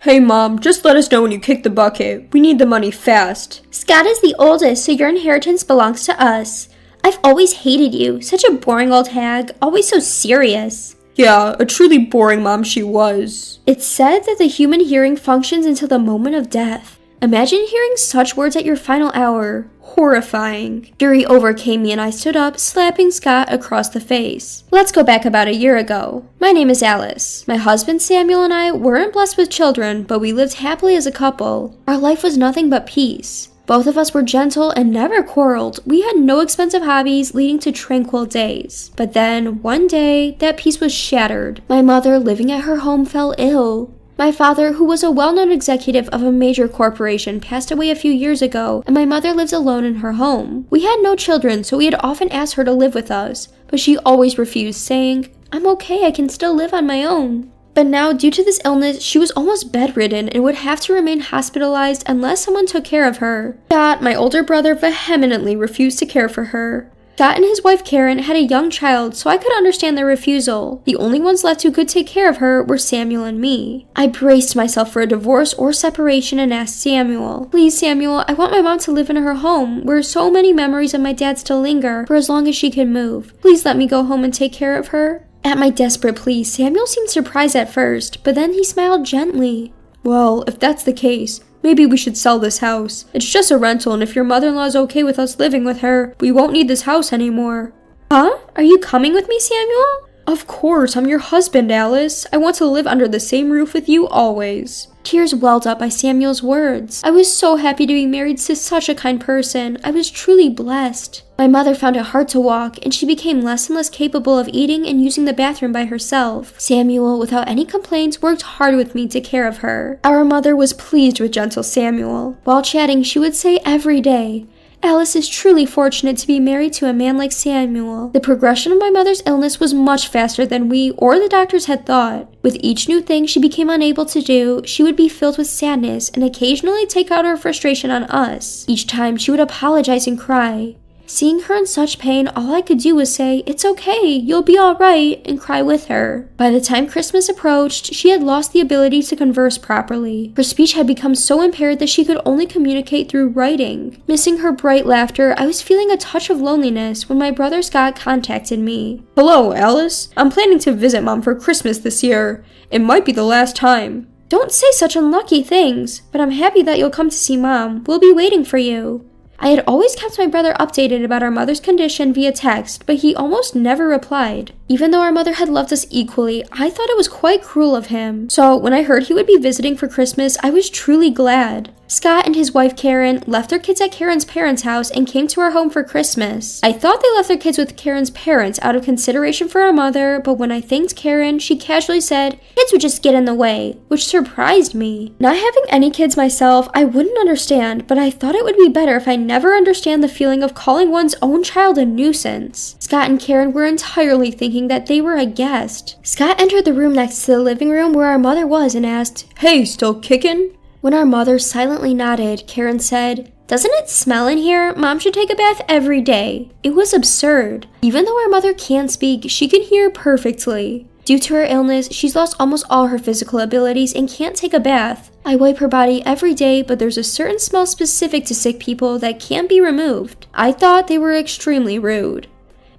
Hey Mom, just let us know when you kick the bucket. We need the money fast. Scott is the oldest, so your inheritance belongs to us. I've always hated you. Such a boring old hag, always so serious. Yeah, a truly boring mom she was. It's said that the human hearing functions until the moment of death. Imagine hearing such words at your final hour. Horrifying. Fury overcame me and I stood up, slapping Scott across the face. Let's go back about a year ago. My name is Alice. My husband Samuel and I weren't blessed with children, but we lived happily as a couple. Our life was nothing but peace. Both of us were gentle and never quarreled. We had no expensive hobbies, leading to tranquil days. But then, one day, that peace was shattered. My mother, living at her home, fell ill. My father, who was a well-known executive of a major corporation, passed away a few years ago, and my mother lives alone in her home. We had no children, so we had often asked her to live with us, but she always refused, saying, "I'm okay, I can still live on my own." But now, due to this illness, she was almost bedridden and would have to remain hospitalized unless someone took care of her. Scott, my older brother, vehemently refused to care for her. Scott and his wife Karen had a young child, so I could understand their refusal. The only ones left who could take care of her were Samuel and me. I braced myself for a divorce or separation and asked Samuel, "Please, Samuel, I want my mom to live in her home, where so many memories of my dad still linger, for as long as she can move. Please let me go home and take care of her." At my desperate plea, Samuel seemed surprised at first, but then he smiled gently. Well, if that's the case, maybe we should sell this house. It's just a rental, and if your mother-in-law is okay with us living with her, we won't need this house anymore. Huh? Are you coming with me, Samuel? Of course, I'm your husband, Alice. I want to live under the same roof with you always. Tears welled up by Samuel's words. I was so happy to be married to such a kind person. I was truly blessed. My mother found it hard to walk, and she became less and less capable of eating and using the bathroom by herself. Samuel, without any complaints, worked hard with me to take care of her. Our mother was pleased with gentle Samuel. While chatting, she would say every day, "Alice is truly fortunate to be married to a man like Samuel." The progression of my mother's illness was much faster than we or the doctors had thought. With each new thing she became unable to do, she would be filled with sadness and occasionally take out her frustration on us. Each time she would apologize and cry. Seeing her in such pain, all I could do was say, "It's okay, you'll be alright," and cry with her. By the time Christmas approached, she had lost the ability to converse properly. Her speech had become so impaired that she could only communicate through writing. Missing her bright laughter, I was feeling a touch of loneliness when my brother Scott contacted me. "Hello, Alice. I'm planning to visit Mom for Christmas this year. It might be the last time." "Don't say such unlucky things, but I'm happy that you'll come to see Mom. We'll be waiting for you." I had always kept my brother updated about our mother's condition via text, but he almost never replied. Even though our mother had loved us equally, I thought it was quite cruel of him. So when I heard he would be visiting for Christmas, I was truly glad. Scott and his wife Karen left their kids at Karen's parents' house and came to our home for Christmas. I thought they left their kids with Karen's parents out of consideration for our mother, but when I thanked Karen, she casually said, "Kids would just get in the way," which surprised me. Not having any kids myself, I wouldn't understand, but I thought it would be better if I never understand the feeling of calling one's own child a nuisance. Scott and Karen were entirely thinking that they were a guest. Scott entered the room next to the living room where our mother was and asked, "Hey, still kicking?" When our mother silently nodded, Karen said, "Doesn't it smell in here? Mom should take a bath every day." It was absurd. Even though our mother can't speak, she can hear perfectly. Due to her illness, she's lost almost all her physical abilities and can't take a bath. I wipe her body every day, but there's a certain smell specific to sick people that can't be removed. I thought they were extremely rude.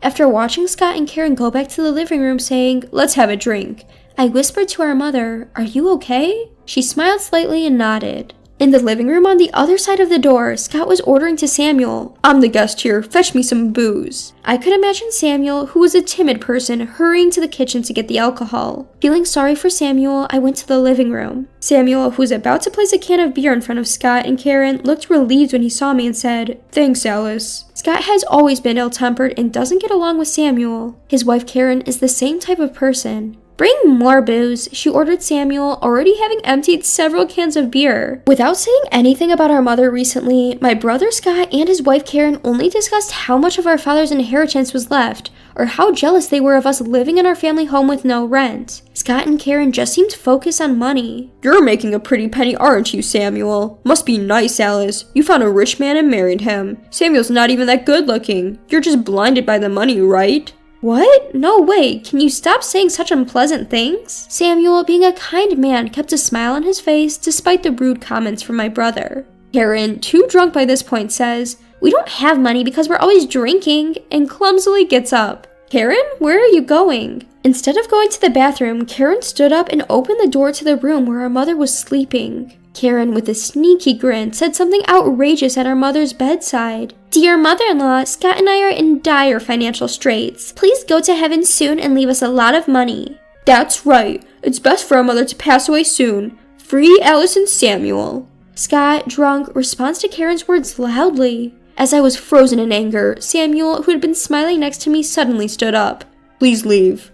After watching Scott and Karen go back to the living room saying, "Let's have a drink," I whispered to our mother, "Are you okay?" She smiled slightly and nodded. In the living room on the other side of the door, Scott was ordering to Samuel, "I'm the guest here, fetch me some booze." I could imagine Samuel, who was a timid person, hurrying to the kitchen to get the alcohol. Feeling sorry for Samuel, I went to the living room. Samuel, who was about to place a can of beer in front of Scott and Karen, looked relieved when he saw me and said, "Thanks, Alice." Scott has always been ill-tempered and doesn't get along with Samuel. His wife Karen is the same type of person. "Bring more booze," she ordered Samuel, already having emptied several cans of beer. Without saying anything about our mother recently, my brother Scott and his wife Karen only discussed how much of our father's inheritance was left, or how jealous they were of us living in our family home with no rent. Scott and Karen just seemed focused on money. "You're making a pretty penny, aren't you, Samuel? Must be nice, Alice. You found a rich man and married him. Samuel's not even that good looking. You're just blinded by the money, right?" What? No way. Can you stop saying such unpleasant things? Samuel, being a kind man, kept a smile on his face despite the rude comments from my brother. Karen, too drunk by this point, says, "We don't have money because we're always drinking," and clumsily gets up. Karen, where are you going? Instead of going to the bathroom, Karen stood up and opened the door to the room where our mother was sleeping. Karen, with a sneaky grin, said something outrageous at our mother's bedside. "Dear mother-in-law, Scott and I are in dire financial straits. Please go to heaven soon and leave us a lot of money." That's right. It's best for our mother to pass away soon. Free Alice and Samuel. Scott, drunk, responds to Karen's words loudly. As I was frozen in anger, Samuel, who had been smiling next to me, suddenly stood up. Please leave.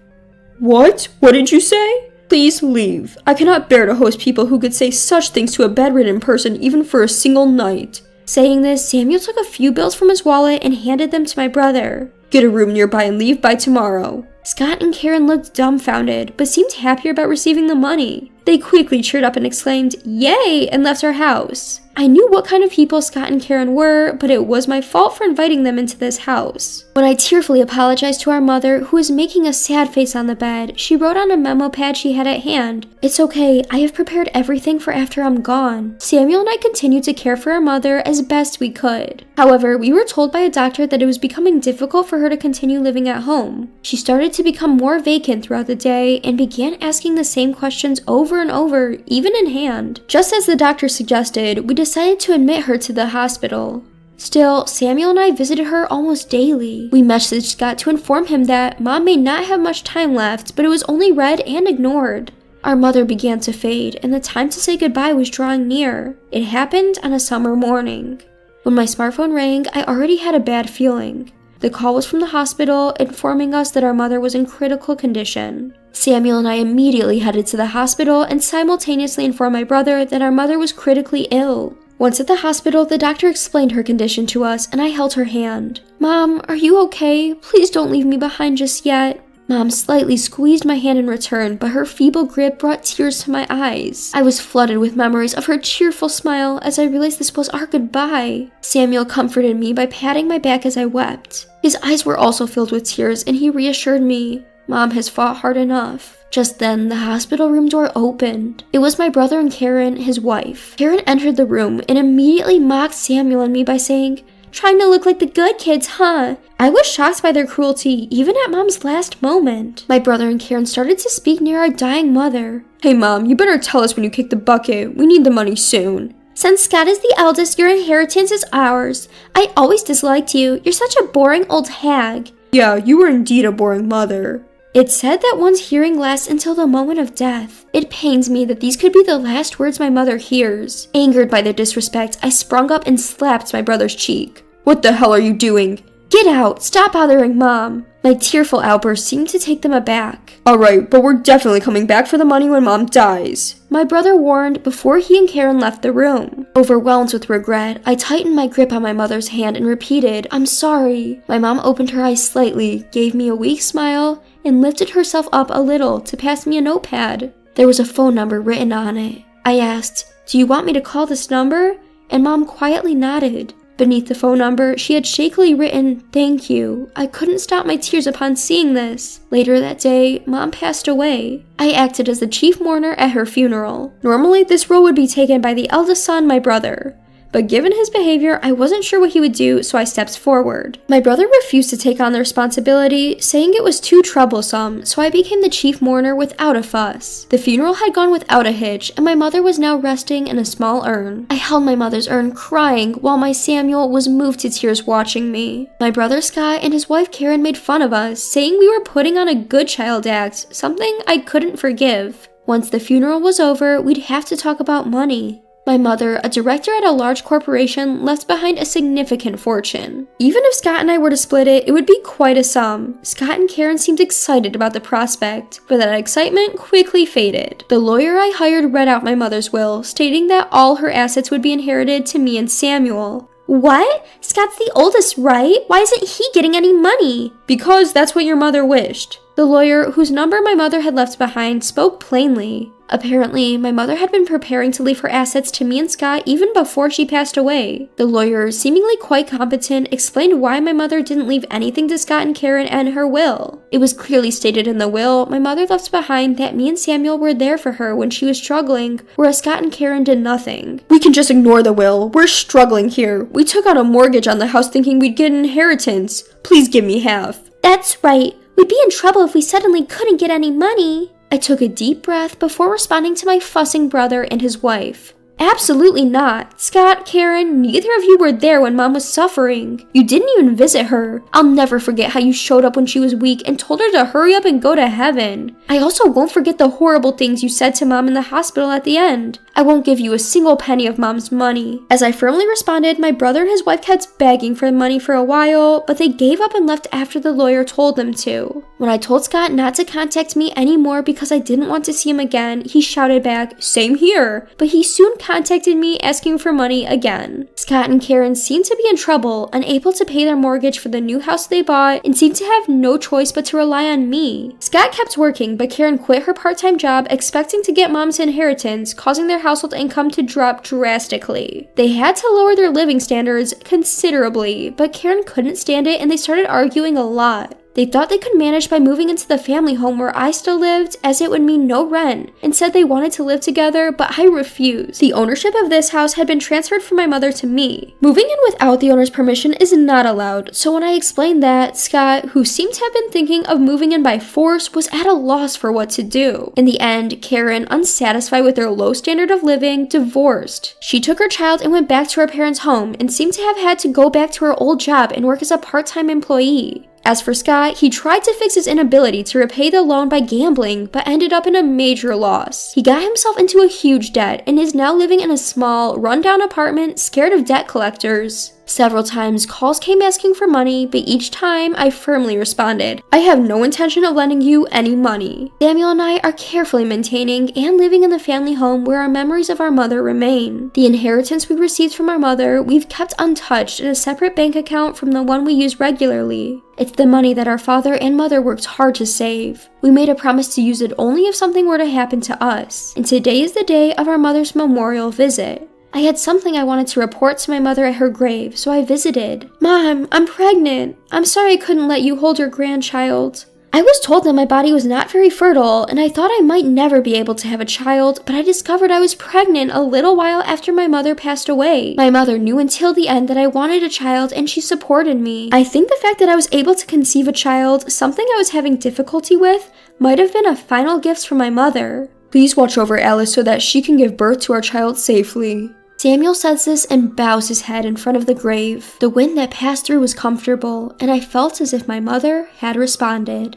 What? What did you say? Please leave. I cannot bear to host people who could say such things to a bedridden person even for a single night. Saying this, Samuel took a few bills from his wallet and handed them to my brother. Get a room nearby and leave by tomorrow. Scott and Karen looked dumbfounded, but seemed happier about receiving the money. They quickly cheered up and exclaimed, "Yay!" and left our house. I knew what kind of people Scott and Karen were, but it was my fault for inviting them into this house. When I tearfully apologized to our mother, who was making a sad face on the bed, she wrote on a memo pad she had at hand, "It's okay, I have prepared everything for after I'm gone." Samuel and I continued to care for our mother as best we could. However, we were told by a doctor that it was becoming difficult for her to continue living at home. She started to become more vacant throughout the day and began asking the same questions over and over, even in hand. Just as the doctor suggested, we decided to admit her to the hospital. Still, Samuel and I visited her almost daily. We messaged Scott to inform him that Mom may not have much time left, but it was only read and ignored. Our mother began to fade, and the time to say goodbye was drawing near. It happened on a summer morning. When my smartphone rang, I already had a bad feeling. The call was from the hospital, informing us that our mother was in critical condition. Samuel and I immediately headed to the hospital and simultaneously informed my brother that our mother was critically ill. Once at the hospital, the doctor explained her condition to us, and I held her hand. "Mom, are you okay? Please don't leave me behind just yet." Mom slightly squeezed my hand in return, but her feeble grip brought tears to my eyes. I was flooded with memories of her cheerful smile as I realized this was our goodbye. Samuel comforted me by patting my back as I wept. His eyes were also filled with tears, and he reassured me, "Mom has fought hard enough." Just then, the hospital room door opened. It was my brother and Karen, his wife. Karen entered the room and immediately mocked Samuel and me by saying, "Trying to look like the good kids, huh?" I was shocked by their cruelty, even at Mom's last moment. My brother and Karen started to speak near our dying mother. "Hey Mom, you better tell us when you kick the bucket. We need the money soon." "Since Scott is the eldest, your inheritance is ours. I always disliked you. You're such a boring old hag." "Yeah, you were indeed a boring mother." It's said that one's hearing lasts until the moment of death. It pains me that these could be the last words my mother hears. Angered by their disrespect, I sprung up and slapped my brother's cheek. "What the hell are you doing?" "Get out! Stop bothering Mom!" My tearful outburst seemed to take them aback. "Alright, but we're definitely coming back for the money when Mom dies," my brother warned before he and Karen left the room. Overwhelmed with regret, I tightened my grip on my mother's hand and repeated, "I'm sorry." My mom opened her eyes slightly, gave me a weak smile, and lifted herself up a little to pass me a notepad. There was a phone number written on it. I asked, "Do you want me to call this number?" And Mom quietly nodded. Beneath the phone number, she had shakily written, "Thank you." I couldn't stop my tears upon seeing this. Later that day, Mom passed away. I acted as the chief mourner at her funeral. Normally, this role would be taken by the eldest son, my brother. But given his behavior, I wasn't sure what he would do, so I stepped forward. My brother refused to take on the responsibility, saying it was too troublesome, so I became the chief mourner without a fuss. The funeral had gone without a hitch, and my mother was now resting in a small urn. I held my mother's urn crying, while my Samuel was moved to tears watching me. My brother Scott and his wife Karen made fun of us, saying we were putting on a good child act, something I couldn't forgive. Once the funeral was over, we'd have to talk about money. My mother, a director at a large corporation, left behind a significant fortune. Even if Scott and I were to split it, it would be quite a sum. Scott and Karen seemed excited about the prospect, but that excitement quickly faded. The lawyer I hired read out my mother's will, stating that all her assets would be inherited to me and Samuel. "What? Scott's the oldest, right? Why isn't he getting any money?" "Because that's what your mother wished." The lawyer, whose number my mother had left behind, spoke plainly. Apparently, my mother had been preparing to leave her assets to me and Scott even before she passed away. The lawyer, seemingly quite competent, explained why my mother didn't leave anything to Scott and Karen and her will. It was clearly stated in the will my mother left behind that me and Samuel were there for her when she was struggling, whereas Scott and Karen did nothing. We can just ignore the will. We're struggling here. We took out a mortgage on the house thinking we'd get an inheritance. Please give me half. That's right. We'd be in trouble if we suddenly couldn't get any money. I took a deep breath before responding to my fussing brother and his wife. Absolutely not. Scott, Karen, neither of you were there when Mom was suffering. You didn't even visit her. I'll never forget how you showed up when she was weak and told her to hurry up and go to heaven. I also won't forget the horrible things you said to Mom in the hospital at the end. I won't give you a single penny of Mom's money. As I firmly responded, my brother and his wife kept begging for the money for a while, but they gave up and left after the lawyer told them to. When I told Scott not to contact me anymore because I didn't want to see him again, he shouted back, "Same here," but he soon contacted me asking for money again. Scott and Karen seemed to be in trouble, unable to pay their mortgage for the new house they bought, and seemed to have no choice but to rely on me. Scott kept working, but Karen quit her part-time job expecting to get Mom's inheritance, causing their household income to drop drastically. They had to lower their living standards considerably, but Karen couldn't stand it and they started arguing a lot. They thought they could manage by moving into the family home where I still lived, as it would mean no rent, and said they wanted to live together, but I refused. The ownership of this house had been transferred from my mother to me. Moving in without the owner's permission is not allowed, so when I explained that, Scott, who seemed to have been thinking of moving in by force, was at a loss for what to do. In the end, Karen, unsatisfied with their low standard of living, divorced. She took her child and went back to her parents' home, and seemed to have had to go back to her old job and work as a part-time employee. As for Scott, he tried to fix his inability to repay the loan by gambling, but ended up in a major loss. He got himself into a huge debt and is now living in a small, rundown apartment, scared of debt collectors. Several times, calls came asking for money, but each time I firmly responded, "I have no intention of lending you any money." Samuel and I are carefully maintaining and living in the family home where our memories of our mother remain. The inheritance we received from our mother, we've kept untouched in a separate bank account from the one we use regularly. It's the money that our father and mother worked hard to save. We made a promise to use it only if something were to happen to us, and today is the day of our mother's memorial visit. I had something I wanted to report to my mother at her grave, so I visited. "Mom, I'm pregnant. I'm sorry I couldn't let you hold your grandchild. I was told that my body was not very fertile, and I thought I might never be able to have a child, but I discovered I was pregnant a little while after my mother passed away. My mother knew until the end that I wanted a child, and she supported me. I think the fact that I was able to conceive a child, something I was having difficulty with, might have been a final gift from my mother. Please watch over Alice so that she can give birth to our child safely." Samuel says this and bows his head in front of the grave. The wind that passed through was comfortable, and I felt as if my mother had responded.